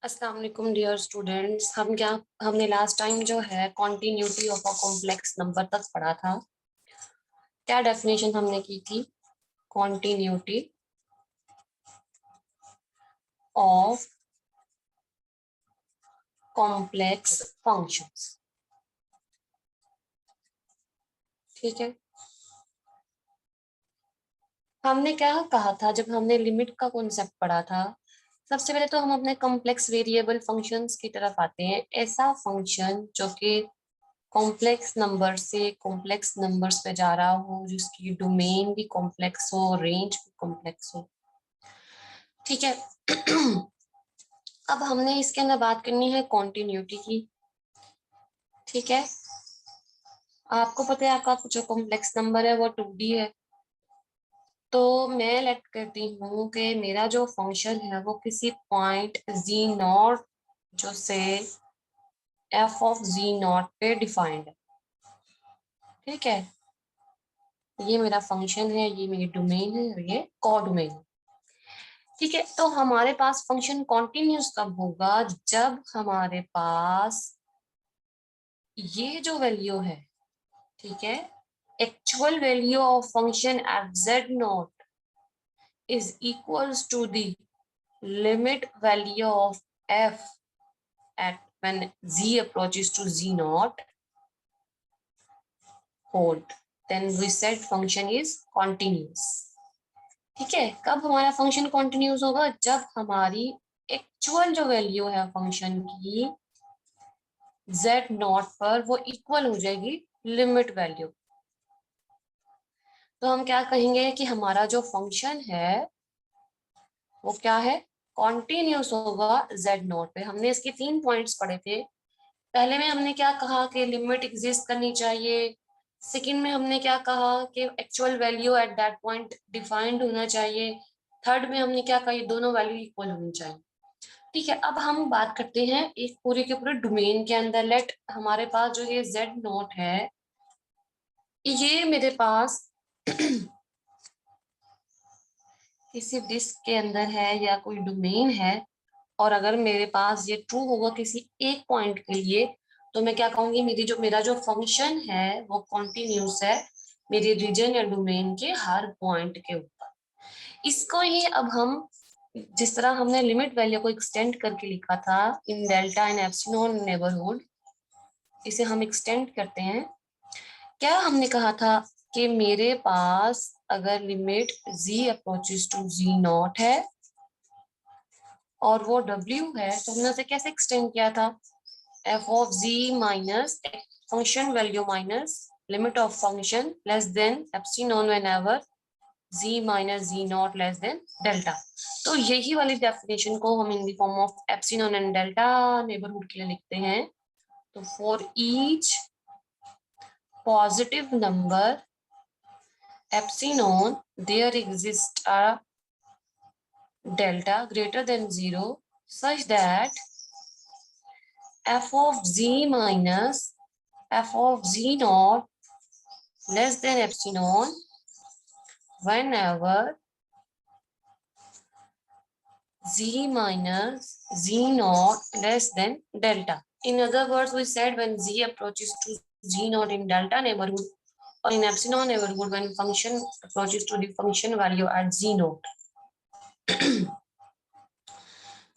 अस्सलाम वालेकुम dear students. हमने लास्ट टाइम जो है continuity of a complex number तक पढ़ा था। क्या डेफिनेशन हमने की थी? Continuity of complex functions. ठीक है, हमने क्या कहा था जब हमने लिमिट का कॉन्सेप्ट पढ़ा था? सबसे पहले तो हम अपने कॉम्प्लेक्स वेरिएबल फंक्शंस की तरफ आते हैं। ऐसा फंक्शन जो कि कॉम्प्लेक्स नंबर से कॉम्प्लेक्स नंबर्स पे जा रहा हो, जिसकी डोमेन भी कॉम्प्लेक्स हो, रेंज भी कॉम्प्लेक्स हो। ठीक है। अब हमने इसके अंदर बात करनी है कॉन्टिन्यूटी की। ठीक है, आपको पता है आपका जो कॉम्प्लेक्स नंबर है वो 2D है। तो मैं लेट करती हूँ कि मेरा जो फंक्शन है वो किसी पॉइंट z0 जो से f ऑफ z0 पे डिफाइंड है। ठीक है, ये मेरा फंक्शन है, ये मेरी डोमेन है और ये कोडोमेन है। ठीक है, तो हमारे पास फंक्शन कॉन्टिन्यूस कब होगा? जब हमारे पास ये जो वैल्यू है, ठीक है, actual value of function at z0 is equals to the limit value of f at when z approaches to z0 hold, then we said function is continuous. ठीक है, कब हमारा फंक्शन कॉन्टिन्यूस होगा? जब हमारी एक्चुअल जो वैल्यू है function की z0 पर वो इक्वल हो जाएगी लिमिट वैल्यू। तो हम क्या कहेंगे कि हमारा जो फंक्शन है वो क्या है? कॉन्टिन्यूस होगा z0 पे। हमने इसके 3 पॉइंट्स पढ़े थे। पहले में हमने क्या कहा कि लिमिट एग्जिस्ट करनी चाहिए। सेकंड में हमने क्या कहा कि actual value at that point defined होना चाहिए। थर्ड में हमने क्या कहा? ये दोनों वैल्यू इक्वल होनी चाहिए। ठीक है, अब हम बात करते हैं एक पूरे के पूरे डोमेन के अंदर। लेट हमारे पास जो ये z0 है, ये मेरे पास किसी डिस्क के अंदर है या कोई डोमेन है, और अगर मेरे पास ये ट्रू होगा किसी एक पॉइंट के लिए, तो मैं क्या कहूंगी? मेरा जो फंक्शन है वो कॉन्टिन्यूस है मेरे रीजन या डोमेन के हर पॉइंट के ऊपर। इसको ही अब हम जिस तरह हमने लिमिट वैल्यू को एक्सटेंड करके लिखा था इन डेल्टा इन एप्सिलॉन नेबरहुड, इसे हम एक्सटेंड करते हैं। क्या हमने कहा था कि मेरे पास अगर limit z approaches to z0 है और वो w है, तो हमने उसे कैसे एक्सटेंड किया था? f of z minus function value minus limit of function less than epsilon whenever z minus z0 less than delta. तो यही वाली डेफिनेशन को हम in the form of epsilon and delta neighbourhood के लिए लिखते हैं। तो for each positive number epsilon there exists a delta greater than 0 such that f of z minus f of z naught less than epsilon whenever z minus z naught less than delta. In other words, we said when z approaches to z naught in delta neighborhood or in epsilon neighborhood when function approaches to the function value at z naught.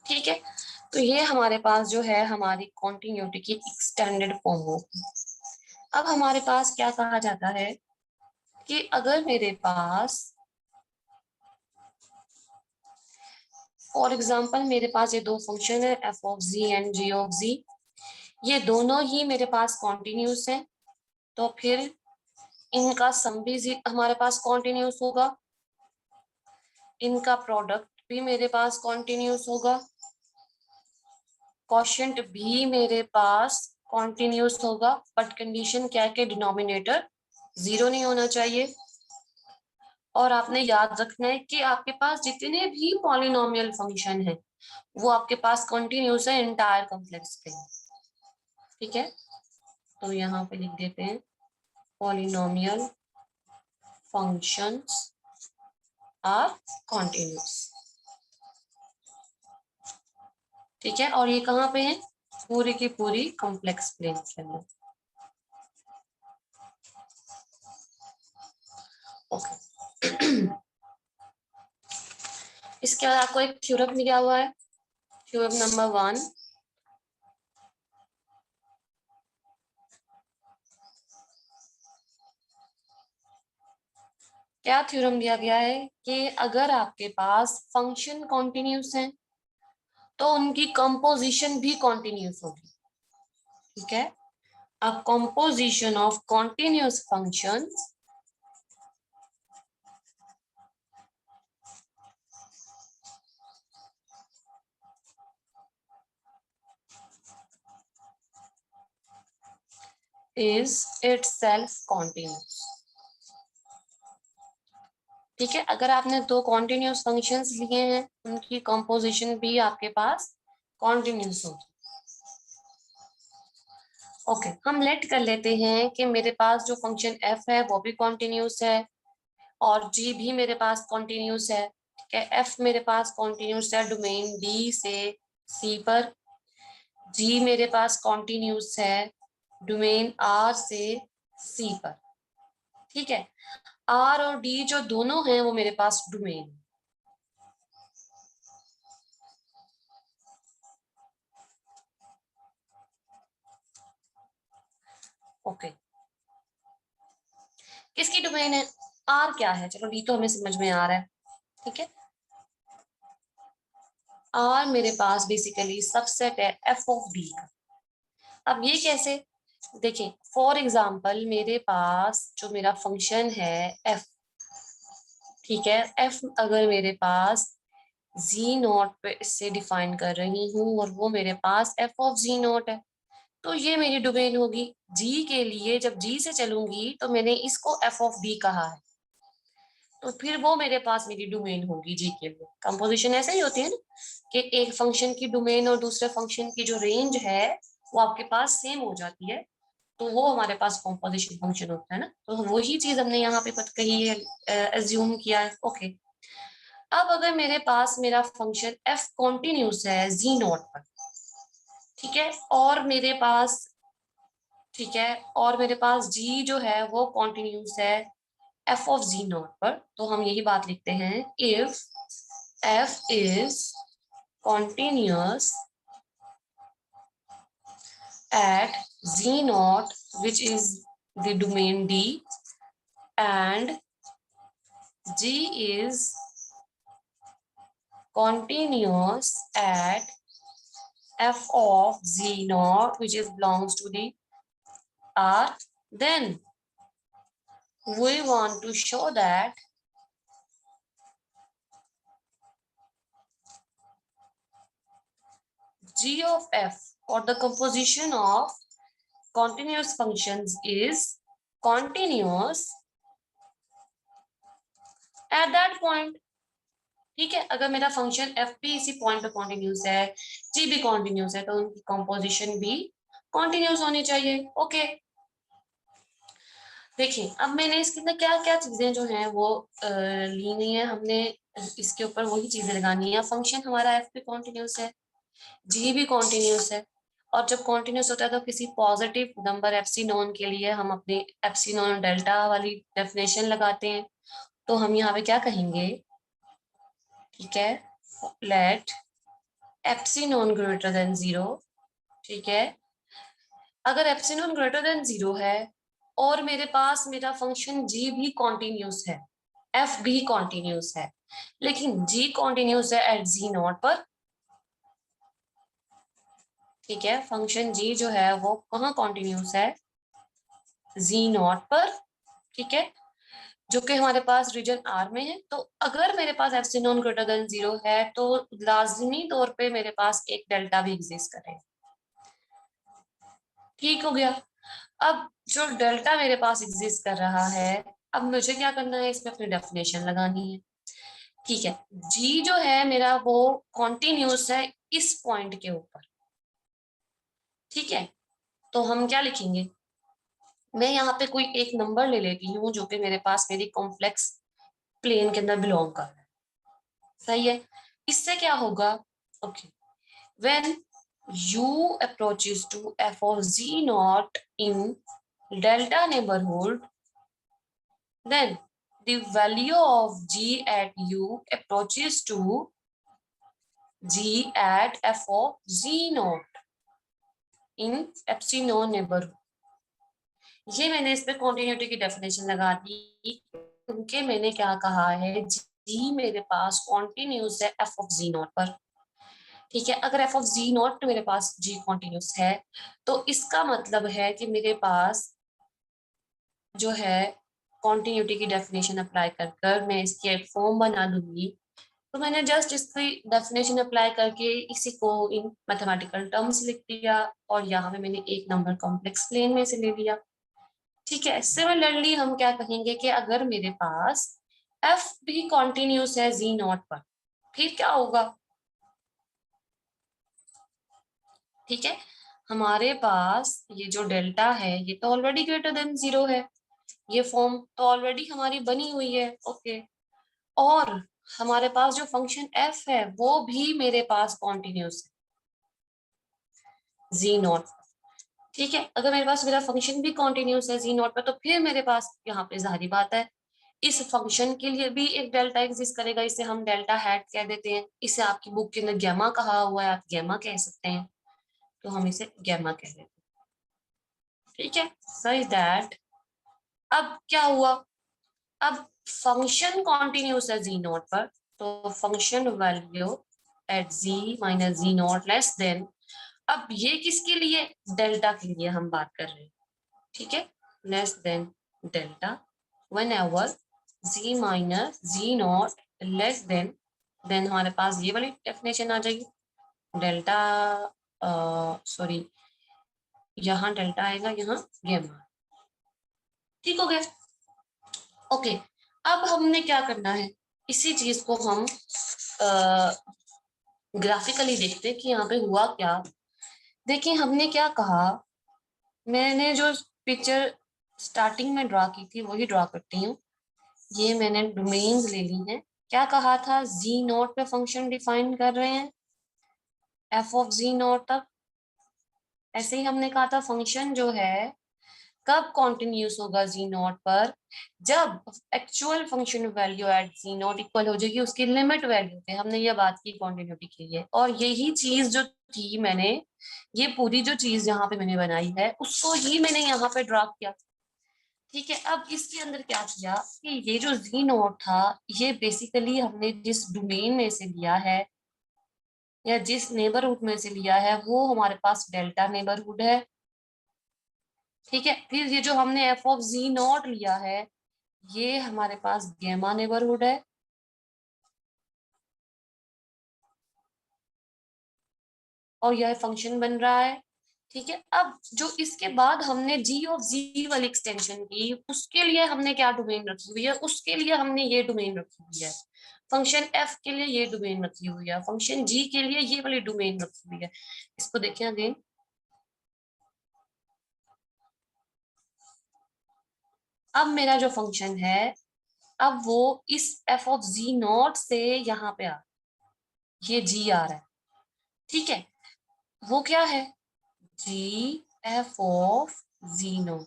ठीक है, तो ये हमारे पास जो है हमारी continuity की extended form होगी। अब हमारे पास क्या कहा जाता है कि अगर मेरे पास फॉर एग्जांपल मेरे पास ये दो फंक्शन है f of z and g of z, ये दोनों ही मेरे पास कॉन्टिन्यूस है, तो फिर इनका सम भी हमारे पास कॉन्टिन्यूस होगा, इनका प्रोडक्ट भी मेरे पास कॉन्टिन्यूस होगा, क्वोशिएंट भी मेरे पास कॉन्टिन्यूस होगा। बट कंडीशन क्या है कि डिनोमिनेटर 0 नहीं होना चाहिए। और आपने याद रखना है कि आपके पास जितने भी पॉलिनोमियल फंक्शन है वो आपके पास कॉन्टिन्यूस है एंटायर कॉम्प्लेक्स पे। ठीक है, तो यहाँ पे लिख देते हैं पॉलिनोमियल फंक्शंस आर कॉन्टिन्यूस। ठीक है, और ये कहाँ पे है, पूरी की पूरी कॉम्प्लेक्स प्लेन के अंदर। ओके इसके बाद आपको एक थ्योरम दिया हुआ है, थ्योरम नंबर 1। क्या थ्योरम दिया गया है कि अगर आपके पास फंक्शन कॉन्टिन्यूस है तो उनकी कंपोजिशन भी कॉन्टिन्यूस होगी। ठीक है, a composition of continuous functions is itself continuous। ठीक है, अगर आपने दो कॉन्टिन्यूस फंक्शंस लिए हैं उनकी कंपोजिशन भी आपके पास कॉन्टिन्यूस होगी। ओके हम लेट कर लेते हैं कि मेरे पास जो फंक्शन f है वो भी कॉन्टिन्यूस है और g भी मेरे पास कॉन्टिन्यूस है। ठीक है, f मेरे पास कॉन्टिन्यूस है डोमेन d से c पर, g मेरे पास कॉन्टिन्यूस है डोमेन r से c पर। ठीक है, r और d जो दोनों हैं वो मेरे पास डोमेन। ओके किसकी डोमेन है, r क्या है, चलो d तो हमें समझ में आ रहा है। ठीक है, r मेरे पास बेसिकली सबसेट है f ऑफ d का। अब ये कैसे, देखिए फॉर एग्जाम्पल मेरे पास जो मेरा फंक्शन है f, ठीक है, f अगर मेरे पास जी नॉट पे इससे डिफाइन कर रही हूँ और वो मेरे पास f ऑफ जी नॉट है, तो ये मेरी डोमेन होगी। g के लिए जब g से चलूंगी तो मैंने इसको f ऑफ d कहा है, तो फिर वो मेरे पास मेरी डोमेन होगी g के लिए। कंपोजिशन ऐसे ही होती है ना कि एक फंक्शन की डोमेन और दूसरे फंक्शन की जो रेंज है वो आपके पास सेम हो जाती है, तो वो हमारे पास कंपोजिशन फंक्शन होता है ना। तो वही चीज हमने यहाँ पे कही है, एज्यूम किया है। ओके अब अगर मेरे पास मेरा फंक्शन f कॉन्टिन्यूस है जी नॉट पर, ठीक है, और मेरे पास, ठीक है, और मेरे पास g जो है वो कॉन्टिन्यूस है f ऑफ जी नॉट पर, तो हम यही बात लिखते हैं if f is continuous at z naught which is the domain D and g is continuous at f of z naught which is belongs to the R, then we want to show that g of f or the composition of continuous functions is continuous at that point। ठीक है, अगर मेरा function f भी इसी point पे continuous है, g भी continuous है, तो उनकी कंपोजिशन भी कॉन्टिन्यूस होनी चाहिए। ओके देखिए अब मैंने इसके अंदर क्या क्या चीजें जो हैं वो ली हुई है, हमने इसके ऊपर वही चीजें लगानी है। फंक्शन हमारा f भी कॉन्टिन्यूस है, g भी कॉन्टिन्यूस है, और जब कॉन्टिन्यूस होता है तो किसी पॉजिटिव नंबर एप्सिलॉन के लिए हम अपनी एप्सिलॉन डेल्टा वाली डेफिनेशन लगाते हैं। तो हम यहाँ पे क्या कहेंगे, ठीक है, लेट एप्सिलॉन ग्रेटर देन 0। ठीक है, अगर एप्सिलॉन ग्रेटर देन 0 है और मेरे पास मेरा फंक्शन g भी कॉन्टिन्यूस है, f भी कॉन्टिन्यूस है, लेकिन g कॉन्टिन्यूस है एट जी नॉट पर। ठीक है, फंक्शन g जो है वो कहाँ कॉन्टिन्यूस है, जी नॉट पर। ठीक है, जो कि हमारे पास रीजन R में है। तो अगर मेरे पास एप्सिलॉन ग्रेटर देन 0 है तो लाजमी तौर पे मेरे पास एक डेल्टा भी एग्जिस्ट करेगा। ठीक हो गया, अब जो डेल्टा मेरे पास एग्जिस्ट कर रहा है, अब मुझे क्या करना है, इसमें अपनी डेफिनेशन लगानी है। ठीक है, जी जो है मेरा वो कॉन्टिन्यूस है इस पॉइंट के ऊपर। ठीक है, तो हम क्या लिखेंगे, मैं यहाँ पे कोई एक नंबर ले लेती हूँ जो कि मेरे पास मेरी कॉम्प्लेक्स प्लेन के अंदर बिलोंग कर रहा है। सही है, इससे क्या होगा, okay when u approaches to f of z naught in delta neighborhood, then the value of g at u approaches to g at f of z naught in epsilon neighborhood. ये मैंने इस पे कॉन्टिन्यूटी की definition लगा दी क्योंकि मैंने क्या कहा है, जी मेरे पास कॉन्टिन्यूस है एफ ऑफ जी नॉट पर। ठीक है, अगर एफ ऑफ जी नॉट मेरे पास जी कॉन्टिन्यूस है तो इसका मतलब है कि मेरे पास जो है कॉन्टिन्यूटी की डेफिनेशन अप्लाई कर कर मैं इसकी एक फॉर्म बना दूंगी। तो मैंने जस्ट इसकी डेफिनेशन अप्लाई करके इसी को इन मैथमेटिकल टर्म्स लिख दिया और यहाँ पे मैंने एक नंबर कॉम्प्लेक्स प्लेन में से ले लिया। ठीक है, सिमिलरली हम क्या कहेंगे कि अगर मेरे पास एफ भी कॉन्टिन्यूस है जी नॉट पर, फिर क्या होगा? ठीक है, हमारे पास ये जो डेल्टा है ये तो ऑलरेडी ग्रेटर देन 0 है, ये फॉर्म तो ऑलरेडी हमारी बनी हुई है। ओके, और हमारे पास जो फंक्शन एफ है वो भी मेरे पास कॉन्टिन्यूस है जी नॉट। ठीक है, अगर मेरे पास मेरा फंक्शन भी कॉन्टिन्यूस है जी नॉट पर तो फिर मेरे पास यहाँ पे जाहिर बात है इस फंक्शन के लिए भी एक डेल्टा एग्जिस्ट करेगा, इसे हम डेल्टा हैट कह देते हैं। इसे आपकी बुक के अंदर गैमा कहा हुआ है, आप गैमा कह सकते हैं, तो हम इसे गैमा कह देते हैं। ठीक है, सही दैट अब क्या हुआ, अब फंक्शन कॉन्टिन्यूस है जी नॉट पर, तो function value at z minus z naught less than, अब ये किसके लिए, डेल्टा के लिए हम बात कर रहे हैं। ठीक है, less than delta whenever z minus z naught less than हमारे पास ये वाली डेफिनेशन आ जाएगी, डेल्टा सॉरी यहाँ डेल्टा आएगा, यहाँ गैमा। ठीक हो गया। ओके, अब हमने क्या करना है, इसी चीज को हम ग्राफिकली देखते हैं कि यहाँ पे हुआ क्या। देखिए हमने क्या कहा, मैंने जो पिक्चर स्टार्टिंग में ड्रॉ की थी वही ड्रॉ करती हूँ। ये मैंने डोमेन्स ले ली हैं। क्या कहा था, जी नोट पे फंक्शन डिफाइन कर रहे हैं एफ ऑफ जी नोट तक। ऐसे ही हमने कहा था फंक्शन जो है कब कॉन्टिन्यूस होगा जी नोट पर, जब actual function value at z naught equal हो जाएगी उसकी लिमिट वैल्यू पे। हमने ये बात की कॉन्टिन्यूटी के लिए, और यही चीज जो थी मैंने, ये पूरी जो चीज यहाँ पे मैंने बनाई है उसको ही मैंने यहाँ पे ड्रॉ किया। ठीक है, अब इसके अंदर क्या किया कि ये जो जी नोट था ये बेसिकली हमने जिस डोमेन में से लिया है या जिस नेबरहुड में से लिया है वो हमारे पास डेल्टा नेबरहुड है। ठीक है, फिर ये जो हमने एफ ऑफ जी नॉट लिया है ये हमारे पास गैमा नेबरहुड है। और यह फंक्शन बन रहा है। ठीक है, अब जो इसके बाद हमने जी ऑफ जी वाली एक्सटेंशन की उसके लिए हमने क्या डोमेन रखी हुई है, उसके लिए हमने ये डोमेन रखी हुई है। फंक्शन एफ के लिए ये डोमेन रखी हुई है, फंक्शन जी के लिए ये वाली डोमेन रखी हुई है। इसको देखें अगेन, अब मेरा जो फंक्शन है अब वो इस एफ ऑफ जी नॉट से यहाँ पे ये जी आ रहा है। ठीक है, वो क्या है, जी एफ ऑफ जी नॉट।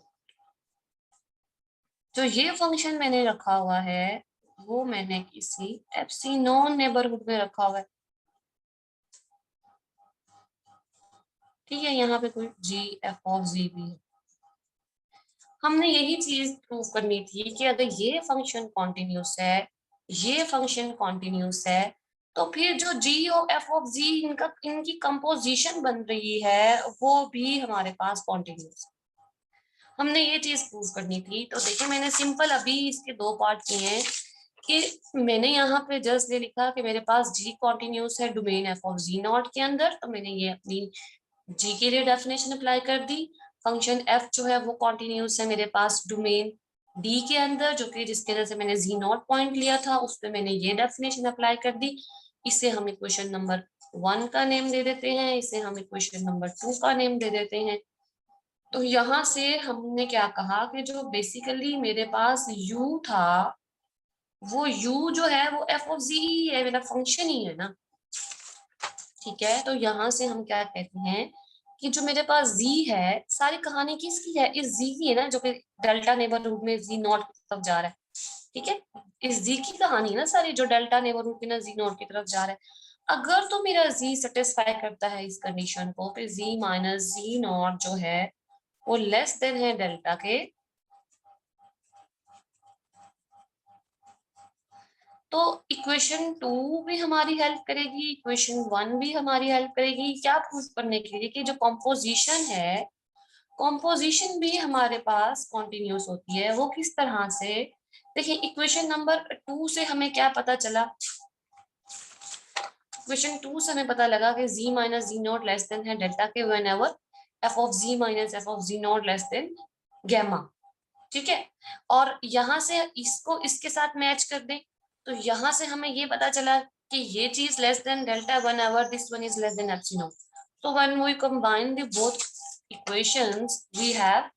जो ये फंक्शन मैंने रखा हुआ है वो मैंने किसी एप्सिलॉन नेबरहुड में रखा हुआ है। ठीक है, यहाँ पे कोई जी एफ ऑफ जी भी है। हमने यही चीज प्रूव करनी थी कि अगर ये फंक्शन कॉन्टिन्यूस है, ये फंक्शन कॉन्टिन्यूस है, तो फिर जो जी और एफ ऑफ जी इनका इनकी कंपोजिशन बन रही है वो भी हमारे पास कॉन्टिन्यूस है। हमने ये चीज प्रूव करनी थी। तो देखिए मैंने सिंपल अभी इसके दो पार्ट किए हैं कि मैंने यहाँ पे जस्ट ये लिखा कि मेरे पास जी कॉन्टिन्यूस है domain f of z naught के अंदर, तो मैंने ये अपनी जी के लिए डेफिनेशन अप्लाई कर दी। फंक्शन एफ जो है वो कॉन्टिन्यूस है मेरे पास डोमेन डी के अंदर, जो कि जिसके वजह से मैंने जी नॉट पॉइंट लिया था उस पर मैंने ये डेफिनेशन अप्लाई कर दी। इसे हम इक्वेशन नंबर 1 का नेम दे देते हैं, इसे हम इक्वेशन नंबर 2 का नेम दे देते हैं। तो यहाँ से हमने क्या कहा कि जो बेसिकली मेरे पास u था वो u जो है वो एफ ऑफ जी ही है, मेरा फंक्शन ही है ना। ठीक है, तो यहाँ से हम क्या कहते हैं कि जो मेरे पास z है, सारी कहानी किसकी है, इस z की है ना, जो कि डेल्टा नेबरहुड में z नॉट की तरफ जा रहा है। ठीक है, इस z की कहानी है ना सारी, जो डेल्टा नेबरहुड में ना z नॉट की तरफ जा रहा है। अगर तो मेरा z सेटिस्फाई करता है इस कंडीशन को, फिर z माइनस z नॉट जो है वो लेस देन है डेल्टा के, तो इक्वेशन 2 भी हमारी हेल्प करेगी, इक्वेशन 1 भी हमारी हेल्प करेगी, क्या प्रूफ करने के लिए कि जो कॉम्पोजिशन है, कॉम्पोजिशन भी हमारे पास कॉन्टिन्यूस होती है। वो किस तरह से, देखिए इक्वेशन नंबर 2 से हमें क्या पता चला, इक्वेशन 2 से हमें पता लगा कि z minus z naught less than है डेल्टा के whenever f of z minus f of z naught less than gamma. ठीक है, और यहाँ से इसको इसके साथ मैच कर दें, तो यहाँ से हमें ये पता चला कि ये चीज less than delta one ever this one is less than epsilon. So when we combine the both equations, we have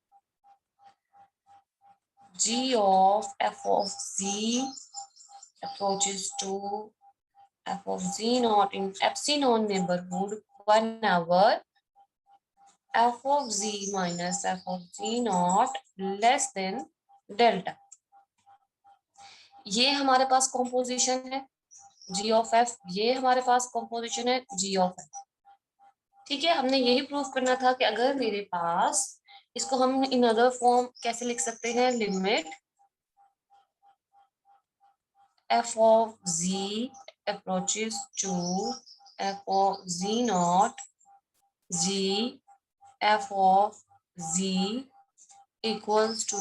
g of f of z approaches to f of z naught in epsilon neighborhood 1 over f of z minus f of z naught less than delta। ये हमारे पास composition है g of f, ये हमारे पास composition है g of f। ठीक है, हमने यही प्रूव करना था कि अगर मेरे पास, इसको हम इन अदर फॉर्म कैसे लिख सकते हैं, limit f of z approaches to f of z naught g f of z equals to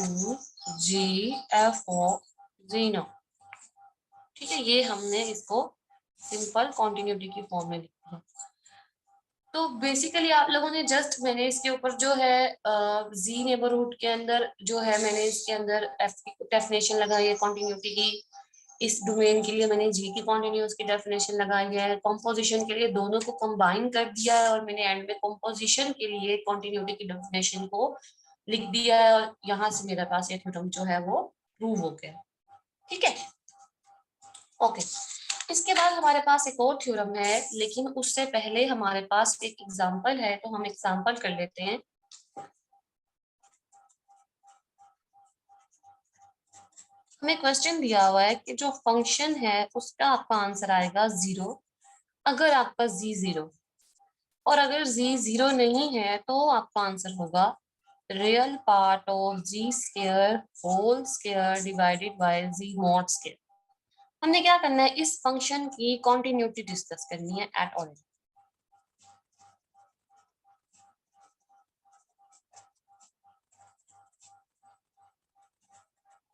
g f of z naught। ठीक है, ये हमने इसको सिंपल कॉन्टिन्यूटी की फॉर्म में लिखा है। तो बेसिकली आप लोगों ने जस्ट, मैंने इसके ऊपर जो है जी नेबरहुड के अंदर जो है, मैंने इसके अंदर एफ की डेफिनेशन लगाई है कॉन्टिन्यूटी की। इस डोमेन के लिए मैंने जी की कॉन्टिन्यूस की डेफिनेशन लगाई है, कॉम्पोजिशन के लिए दोनों को कंबाइन कर दिया है, और मैंने एंड में कॉम्पोजिशन के लिए कॉन्टिन्यूटी की डेफिनेशन को लिख दिया है, और यहाँ से मेरे पास ये थ्योरम जो है वो प्रूव हो गया। ठीक है, ओके। इसके बाद हमारे पास एक और थ्योरम है, लेकिन उससे पहले हमारे पास एक एग्जांपल है, तो हम एग्जांपल कर लेते हैं। हमें क्वेश्चन दिया हुआ है कि जो फंक्शन है उसका आपका आंसर आएगा 0 अगर आपका z 0, और अगर z 0 नहीं है तो आपका आंसर होगा real part of z square whole square divided by z mod square. हमने क्या करना है, इस फंक्शन की कॉन्टिन्यूटी डिस्कस करनी है एट ऑल।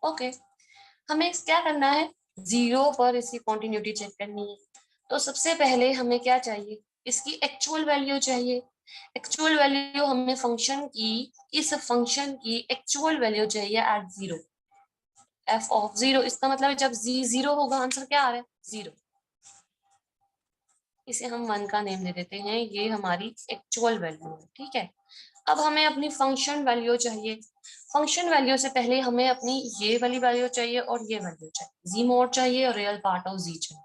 ओके, हमें क्या करना है, 0 पर इसकी कॉन्टिन्यूटी चेक करनी है। तो सबसे पहले हमें क्या चाहिए, इसकी एक्चुअल वैल्यू चाहिए। एक्चुअल वैल्यू हमें फंक्शन की, इस फंक्शन की एक्चुअल वैल्यू चाहिए एट 0, f ऑफ 0। इसका मतलब है जब z 0 होगा, आंसर क्या आ रहा है 0। इसे हम 1 का नेम दे देते हैं, ये हमारी एक्चुअल वैल्यू है। ठीक है, अब हमें अपनी फंक्शन वैल्यू चाहिए। फंक्शन वैल्यू से पहले हमें अपनी ये वाली वैल्यू चाहिए और ये वैल्यू चाहिए, जी मोड चाहिए और रियल पार्ट ऑफ जी चाहिए।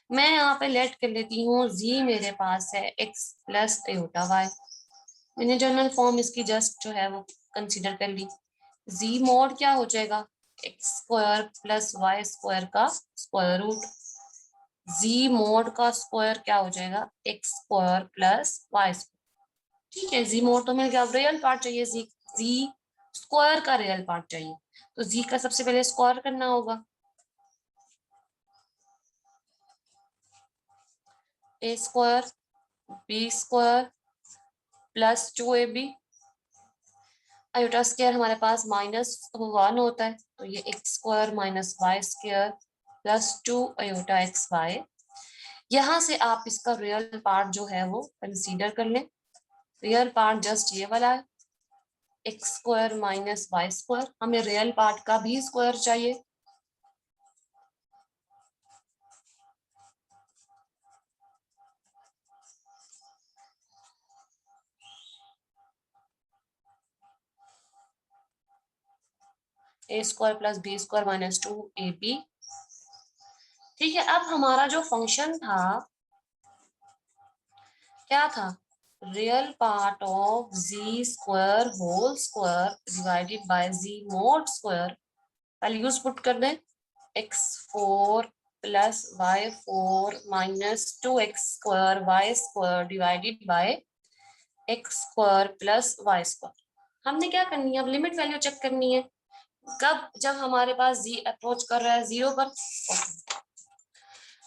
मैं यहाँ पे लेट कर लेती हूँ, जी मेरे पास है x प्लस एटा वाई। मैंने जनरल फॉर्म इसकी जस्ट जो है वो कंसीडर कर ली। जी मोड क्या हो जाएगा, x square plus y square का स्क्वायर रूट। जी मोड का स्क्वायर क्या हो जाएगा, x square plus y square. ठीक है, जी मोड तो मिल गया, अब रियल पार्ट चाहिए, जी स्क्वायर का रियल पार्ट चाहिए, तो जी का सबसे पहले स्क्वायर करना होगा। A square b square plus 2ab। Iota square हमारे पास -1 होता है, तो ये x square minus y square plus 2 iota x y. यहाँ से आप इसका रियल पार्ट जो है वो कंसीडर कर लें। रियल पार्ट जस्ट ये वाला है, x square minus y square. हमें रियल पार्ट का भी स्क्वायर चाहिए, a square plus b square minus 2ab। ठीक है, अब हमारा जो फंक्शन था क्या था, real part of z square whole square divided by z mod square, values put कर दें, x4 plus y4 minus 2x square y square divided by x square plus y square. हमने क्या करनी है, अब लिमिट वैल्यू चेक करनी है, कब, जब हमारे पास z अप्रोच कर रहा है 0 पर।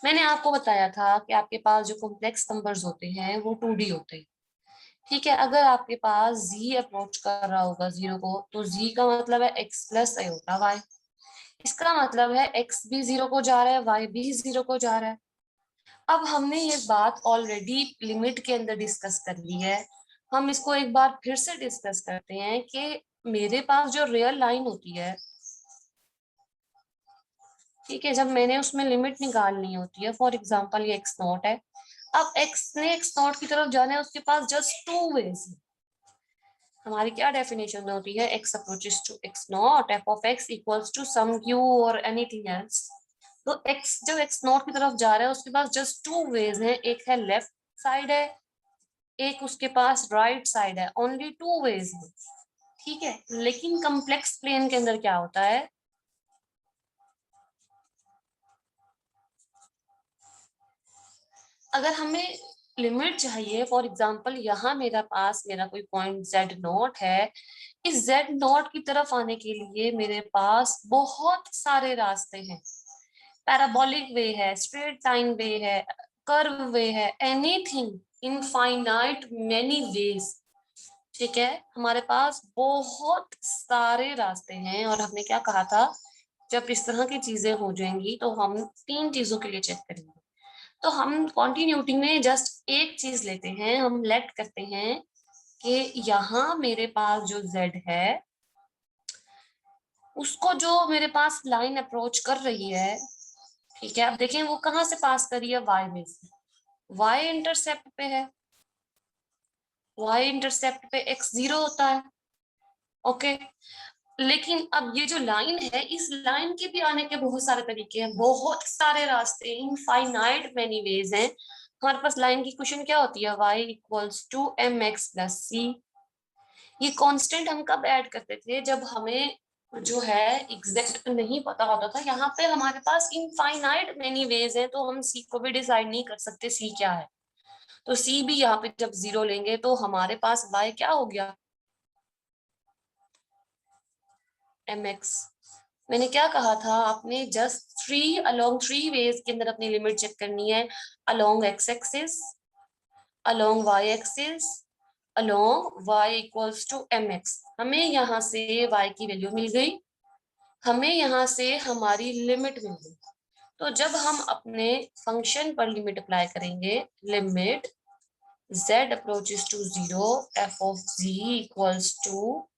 मैंने आपको बताया था कि आपके पास जो कॉम्प्लेक्स नंबर्स होते हैं वो 2D होते हैं, ठीक है। अगर आपके पास z अप्रोच कर रहा होगा 0 को, तो z का मतलब है x प्लस आयोटा y, इसका मतलब है x भी 0 को जा रहा है, y भी 0 को जा रहा है। अब हमने ये बात ऑलरेडी लिमिट के अंदर डिस्कस कर ली है, हम इसको एक बार फिर से डिस्कस करते हैं कि मेरे पास जो रियल लाइन होती है, ठीक है, जब मैंने उसमें लिमिट निकालनी होती है, फॉर एग्जांपल ये x नॉट है, अब x ने x नॉट की तरफ जाना है, उसके पास जस्ट 2 वेज है। हमारी क्या डेफिनेशन होती है, x approaches to x naught f of x equals to some q और एनीथिंग एल्स। तो x जब x नॉट की तरफ जा रहा है, उसके पास जस्ट 2 वेज है, एक है लेफ्ट साइड है, एक उसके पास राइट साइड है, ओनली 2 वेज है, ठीक है। लेकिन कम्प्लेक्स प्लेन के अंदर क्या होता है, अगर हमें लिमिट चाहिए, फॉर एग्जांपल यहाँ मेरा पास मेरा कोई पॉइंट z नॉट है, इस z नॉट की तरफ आने के लिए मेरे पास बहुत सारे रास्ते हैं, पैराबोलिक वे है, स्ट्रेट लाइन वे है, कर्व वे है, एनीथिंग, इनफाइनाइट मेनी वेज, ठीक है। हमारे पास बहुत सारे रास्ते हैं, और हमने क्या कहा था, जब इस तरह की चीजें हो जाएंगी तो हम 3 चीजों के लिए चेक करेंगे। तो हम कॉन्टिन्यूटी में जस्ट एक चीज लेते हैं, हम लेट करते हैं कि यहाँ मेरे पास जो z है, उसको जो मेरे पास लाइन अप्रोच कर रही है, ठीक है, अब देखें वो कहाँ से पास कर रही है, y में से, y इंटरसेप्ट पे है, y इंटरसेप्ट पे x 0 होता है, ओके। लेकिन अब ये जो लाइन है, इस लाइन के भी आने के बहुत सारे तरीके हैं, बहुत सारे रास्ते, इनफाइनाइट मेनी वेज हैं। हमारे पास लाइन की इक्वेशन क्या होती है, y equals to mx plus c। ये कांस्टेंट हम कब ऐड करते थे, जब हमें जो है एग्जैक्ट नहीं पता होता था। यहाँ पे हमारे पास इनफाइनाइट मेनी वेज हैं, तो हम c को भी डिसाइड नहीं कर सकते c क्या है, तो c भी यहाँ पे जब 0 लेंगे तो हमारे पास y क्या हो गया, mx। मैंने क्या कहा था, आपने जस्ट 3 अलोंग 3 वेज के अंदर अपनी लिमिट चेक करनी है, along x axis, along y axis, along y equals to mx। हमें यहाँ से y की वैल्यू मिल गई, हमें यहाँ से हमारी लिमिट मिल गई। तो जब हम अपने फंक्शन पर लिमिट अप्लाई करेंगे, limit z approaches to 0 f of z equals to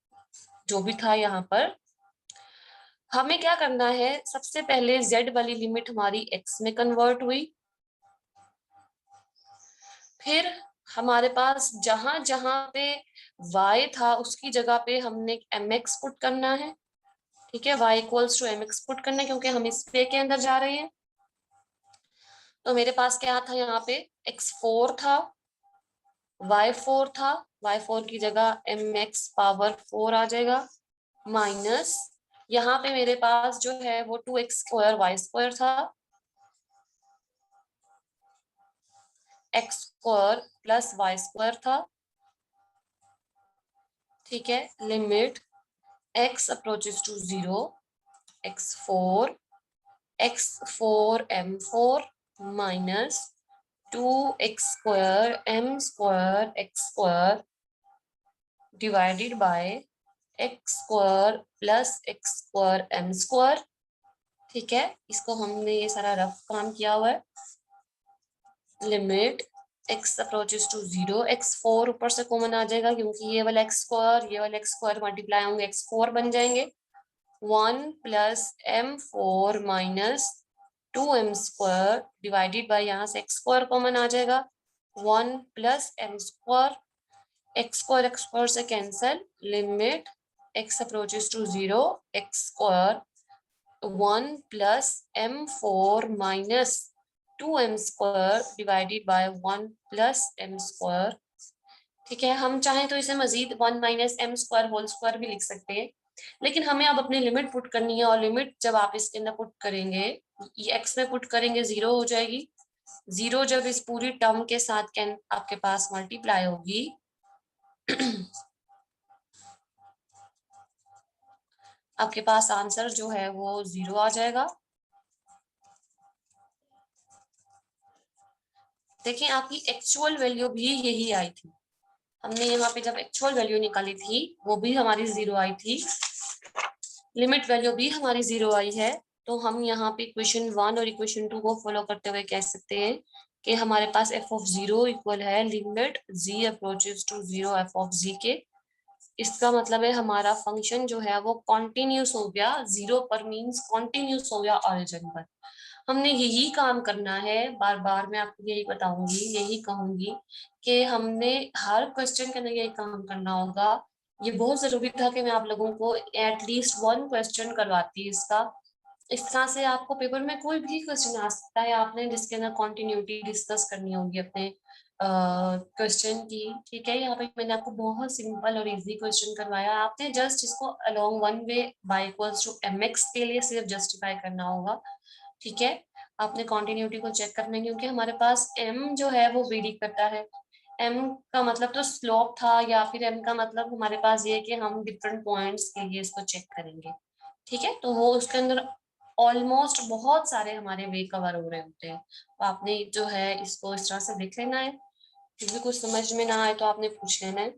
जो भी था यहाँ पर, हमें क्या करना है, सबसे पहले z वाली लिमिट हमारी x में कन्वर्ट हुई, फिर हमारे पास जहां जहां पे y था उसकी जगह पे हमने mx पुट करना है, ठीक है, y equals to mx put करना है, क्योंकि हम इस पे के अंदर जा रहे हैं। तो मेरे पास क्या था, यहाँ पे x4 था, y4 था, y4 की जगह mx पावर 4 आ जाएगा, माइनस यहाँ पे मेरे पास जो है वो 2x स्क्वायर y स्क्वायर था, x square plus y square था, ठीक है। Limit x approaches to 0 x4 m4 minus 2x square m square x square divided by x square plus x square m square, ठीक है। इसको हमने ये सारा रफ काम किया हुआ है। Limit x approaches to 0, x4 ऊपर से कॉमन आ जाएगा, क्योंकि ये वाला x स्क्वायर ये वाला x स्क्वायर मल्टीप्लाई होंगे x4 बन जाएंगे, 1 plus m4 minus 2m square divided by यहाँ से x स्क्वायर कॉमन आ जाएगा, 1 plus m square, x square से cancel, limit x approaches to 0 x स्क्वायर 1 plus m4 minus 2m² divided by 1 plus m²। ठीक है, हम चाहें तो इसे मजीद 1 माइनस m² होल स्क्वायर भी लिख सकते हैं, लेकिन हमें अब अपनी लिमिट पुट करनी है, और लिमिट जब आप इसके अंदर पुट करेंगे, ये x में पुट करेंगे 0 हो जाएगी। 0 जब इस पूरी टर्म के साथ कैन आपके पास मल्टीप्लाई होगी आपके पास आंसर जो है वो 0 आ जाएगा। देखिए आपकी एक्चुअल वैल्यू भी यही आई थी, हमने यहाँ पे जब एक्चुअल वैल्यू निकाली थी वो भी हमारी 0 आई थी, लिमिट वैल्यू भी हमारी 0 आई है। तो हम यहाँ पे इक्वेशन 1 और इक्वेशन 2 को फॉलो करते हुए कह सकते हैं कि हमारे पास f(0) इक्वल है limit z approaches to 0 f(z) के। इसका मतलब है हमारा फंक्शन जो है वो कॉन्टिन्यूस हो गया 0 पर, मीन्स कॉन्टिन्यूस हो गया ऑरिजिन पर। हमने यही काम करना है, बार बार मैं आपको यही बताऊंगी, यही कहूंगी कि हमने हर क्वेश्चन के अंदर यही काम करना होगा। ये बहुत जरूरी था कि मैं आप लोगों को एटलीस्ट 1 क्वेश्चन करवाती इसका। इस तरह से आपको पेपर में कोई भी क्वेश्चन आ सकता है, आपने जिसके अंदर कॉन्टिन्यूटी डिस्कस करनी होगी अपने क्वेश्चन की। ठीक है, यहाँ पे मैंने आपको बहुत सिंपल और इजी क्वेश्चन करवाया, आपने जस्ट इसको along one way by equals to mx के लिए सिर्फ जस्टिफाई करना होगा। ठीक है, आपने कॉन्टिन्यूटी को चेक करना है, क्योंकि हमारे पास m जो है वो वेरी करता है। m का मतलब तो स्लोप था, या फिर m का मतलब हमारे पास ये है कि हम डिफरेंट पॉइंट्स के लिए इसको चेक करेंगे। ठीक है, तो वो उसके अंदर ऑलमोस्ट बहुत सारे हमारे वे कवर हो रहे होते हैं, तो आपने जो है इसको इस तरह से देख लेना है, फिर भी कुछ समझ में ना आए तो आपने पूछ लेना है।